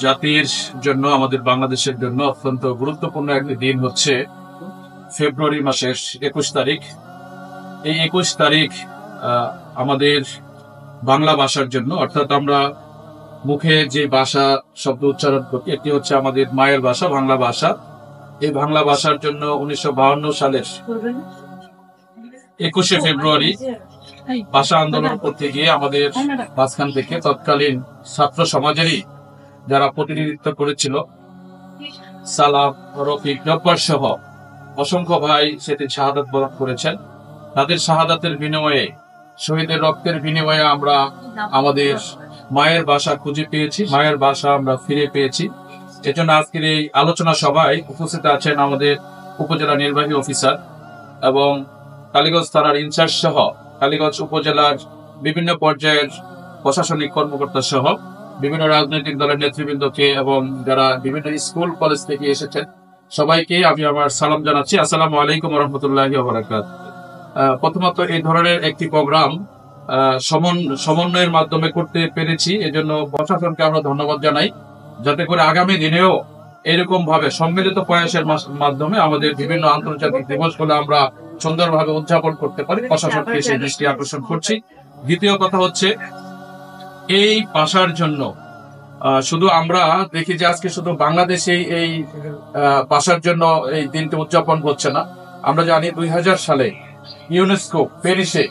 জাতির জন্য আমাদের বাংলাদেশের জন্য অত্যন্ত গুরুত্বপূর্ণ একটি দিন হচ্ছে ফেব্রুয়ারি মাসের 21 তারিখ। এই 21 তারিখ আমাদের বাংলা ভাষার জন্য, অর্থাৎ আমরা মুখে যে ভাষা শব্দ উচ্চারণ করি এটি হচ্ছে আমাদের মায়ের ভাষা, বাংলা ভাষা। এই বাংলা ভাষার জন্য 1952 সালের 21শে ফেব্রুয়ারি ভাষা আন্দোলন করতে গিয়ে আমাদের মাঝখান থেকে তৎকালীন ছাত্র সমাজেরই যারা প্রতিনিধিত্ব করেছিল, সালাম, রফিক, জব্বার সহ অসংখ্য ভাই সেটি শাহাদাত বরণ করেছেন। তাদের শাহাদাতের বিনিময়ে, শহীদের রক্তের বিনিময়ে আমরা আমাদের মায়ের ভাষা খুঁজে পেয়েছি, মায়ের ভাষা আমরা ফিরে পেয়েছি। এজন্য আজকের এই আলোচনা সভায় উপস্থিত আছেন আমাদের উপজেলা নির্বাহী অফিসার এবং কালীগঞ্জ থানার ইনচার্জ সহ কালীগঞ্জ উপজেলার বিভিন্ন পর্যায়ের প্রশাসনিক কর্মকর্তা সহ বিভিন্ন রাজনৈতিক দলের নেতৃবৃন্দকে এবং যারা বিভিন্ন স্কুল কলেজ থেকে এসেছেন সবাইকে আমি আমার সালাম জানাচ্ছি। আসসালামু আলাইকুম ওয়া রাহমাতুল্লাহি ওয়া বারাকাতুহু। প্রথমত এই ধরনের একটি প্রোগ্রাম সমন্বয়ের মাধ্যমে করতে পেরেছি, এজন্য প্রশাসনকে আমরা ধন্যবাদ জানাই, যাতে করে আগামী দিনেও এরকম ভাবে সম্মিলিত প্রয়াসের মাধ্যমে আমাদের বিভিন্ন আন্তর্জাতিক দিবসগুলো আমরা সুন্দরভাবে উদযাপন করতে পারি। প্রশাসনকে সেই দৃষ্টি আকর্ষণ করছি। দ্বিতীয় কথা হচ্ছে, এই ভাষার জন্য শুধু আমরা দেখি যে আজকে শুধু বাংলাদেশে এই ভাষার জন্য এই দিনটি উদযাপন হচ্ছে না। আমরা জানি 2000 সালে ইউনেস্কো প্যারিসে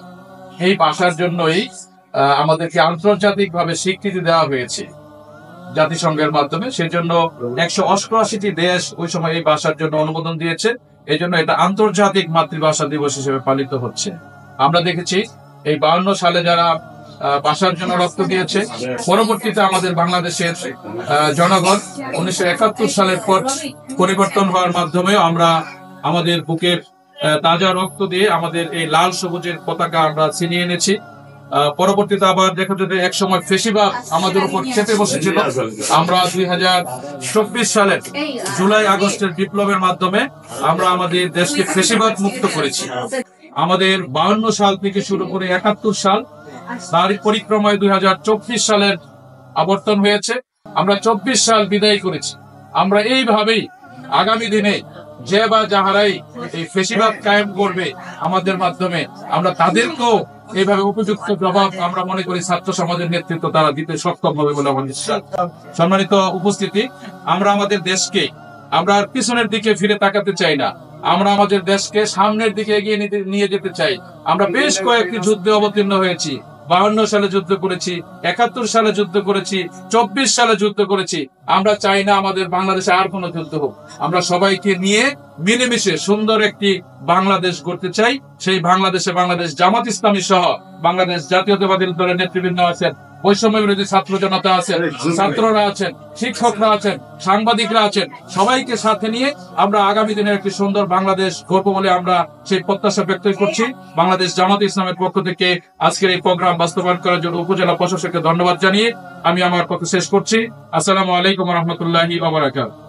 এই ভাষার জন্যই আমাদেরকে আন্তর্জাতিকভাবে স্বীকৃতি দেওয়া হয়েছে জাতিসংঘের মাধ্যমে। সেজন্য 188টি দেশ ওই সময় এই ভাষার জন্য অনুমোদন দিয়েছে। এই জন্য এটা আন্তর্জাতিক মাতৃভাষা দিবস হিসেবে পালিত হচ্ছে। আমরা দেখেছি এই 52 সালে যারা ভাষার জন্য রক্ত দিয়েছে, পরবর্তীতে আমাদের বাংলাদেশের জনগণ 1971 সালের পর পরিবর্তন হওয়ার মাধ্যমে আমরা আমাদের বুকের তাজা রক্ত দিয়ে আমাদের এই লাল সবুজের পতাকা আমরা ছিনিয়ে এনেছি। পরবর্তীতে আবার দেখা যাবে এক সময় ফেসিবাদ আমাদের উপর চেপে বসেছিল। আমরা 2024 সালের জুলাই আগস্টের বিপ্লবের মাধ্যমে আমরা আমাদের দেশকে ফেসিবাদ মুক্ত করেছি। আমাদের 52 সাল থেকে শুরু করে 71 সাল, তার পরিক্রমায় 2024 সালের আবর্তন হয়েছে। আমরা 24 সাল বিদায় করেছি। আমরা এইভাবেই আগামী দিনে যে বা যাহারাই এই ফেসিবাদ কায়েম করবে আমাদের মাধ্যমে, আমরা তাদেরকেও এইভাবে উপযুক্ত জবাব আমরা মনে করি ছাত্র সমাজের নেতৃত্ব তারা দিতে সক্ষম হবে বলে আমার বিশ্বাস। সম্মানিত উপস্থিতি, আমরা আমাদের দেশকে আমরা পিছনের দিকে ফিরে তাকাতে চাই না, আমরা আমাদের দেশকে সামনের দিকে এগিয়ে নিয়ে যেতে চাই। আমরা বেশ কয়েকটি যুদ্ধে অবতীর্ণ হয়েছি। 52 সালে যুদ্ধ করেছি, 71 সালে যুদ্ধ করেছি, 24 সালে যুদ্ধ করেছি। আমরা চাই না আমাদের বাংলাদেশে আর কোনো যুদ্ধ হোক। আমরা সবাইকে নিয়ে মিলেমিশে সুন্দর একটি বাংলাদেশ গড়তে চাই। সেই বাংলাদেশে বাংলাদেশ জামাত ইসলামী সহ বাংলাদেশ জাতীয়তাবাদী দলের নেতৃবৃন্দ আছেন, বৈষম্য বিরোধী ছাত্র জনতা আছেন, ছাত্ররা আছেন, শিক্ষকরা আছেন, সাংবাদিকরা আছেন, সবাইকে সাথে নিয়ে আমরা আগামী দিনের একটি সুন্দর বাংলাদেশ গড়ব বলে আমরা সেই প্রত্যাশা ব্যক্ত করছি। বাংলাদেশ জামাত ইসলামের পক্ষ থেকে আজকের এই প্রোগ্রাম বাস্তবায়ন করার জন্য উপজেলা প্রশাসককে ধন্যবাদ জানিয়ে আমি আমার কথা শেষ করছি। আসসালামু আলাইকুম ওয়া রাহমাতুল্লাহি ওয়া বারাকাতুহু।